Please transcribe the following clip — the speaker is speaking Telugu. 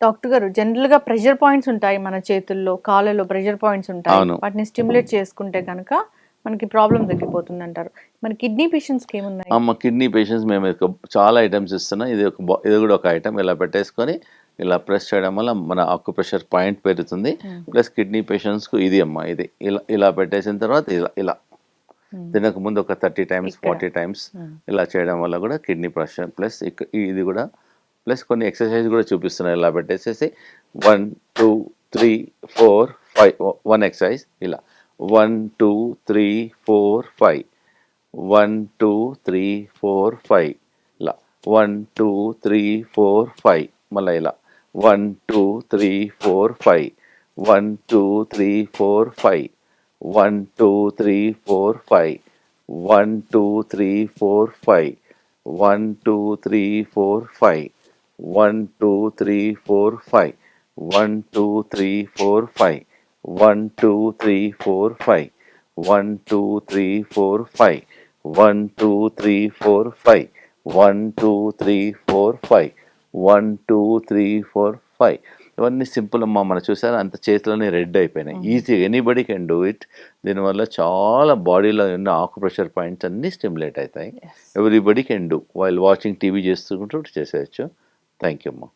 డాక్టర్ గారు జనరల్‌గా ప్రెషర్ పాయింట్స్ ఉంటాయి మన చేతుల్లో, కాళ్ళలో ప్రెషర్ పాయింట్స్ ఉంటాయి. అవును. వాటిని స్టిమ్యులేట్ చేసుకుంటే గనక మనకి ప్రాబ్లమ్ తగ్గిపోతుందంటారు. మన కిడ్నీ పేషెంట్స్‌కి ఏమున్నాయి? మా కిడ్నీ పేషెంట్స్ మేము చాలా ఐటెమ్స్ ఇస్తున్నాం. ఇది కూడా ఒక ఐటెమ్ ఇలా పెట్టేసుకొని ఇలా ప్రెస్ చేయడం వల్ల మన ఆక్యుప్రెషర్ పాయింట్ పెరుగుతుంది. హ్మ్. ప్లస్ కిడ్నీ పేషెంట్స్‌కు ఇది అమ్మా ఇది. ఇలా ఇలా పెట్టేసిన తర్వాత ఇలా ఇలా హ్మ్. తినక ముందు ఒక 30 టైమ్స్, ఇక్కడ. 40 టైమ్స్ హ్మ్. ఇలా చేయడం వల్ల కూడా కిడ్నీ ప్రెషర్ ప్లస్ ఇది కూడా ప్లస్ కొన్ని ఎక్సర్సైజ్ కూడా చూపిస్తున్నాయి. ఇలా పెట్టేసేసి 1, 2, 3, 4, 5 1 ఎక్సర్సైజ్ ఇలా 1, 2, 3, 4, 5 1, 2, 3, 4, 5 ఇలా 1, 2, 3, 4, 5 మళ్ళీ ఇలా 1, 2, 3, 4, 5 1, 2, 3, 4, 5 1, 2, 3, 4, 5 1, 2, 3, 4, 5 1, 2, 3, 4, 5 1, 2, 3, 4, 5 1, 2, 3, 4, 5 1, 2, 3, 4, 5 1, 2, 3, 4, 5 1, 2, 3, 4, 5 1, 2, 3, 4, 5 1, 2, 3, 4, 5 ఇవన్నీ సింపుల్ అమ్మా. మనం చూసారా అంత చేతిలోనే రెడ్ అయిపోయినాయి. Easy anybody can do it. దీనివల్ల చాలా బాడీలో ఉన్న ఆక్యుప్రెషర్ పాయింట్స్ అన్నీ స్టిమ్యులేట్ అవుతాయి. Yes. Everybody can do while watching TV చేస్తుంటూ చేసేయచ్చు. థ్యాంక్ యూ అమ్మా.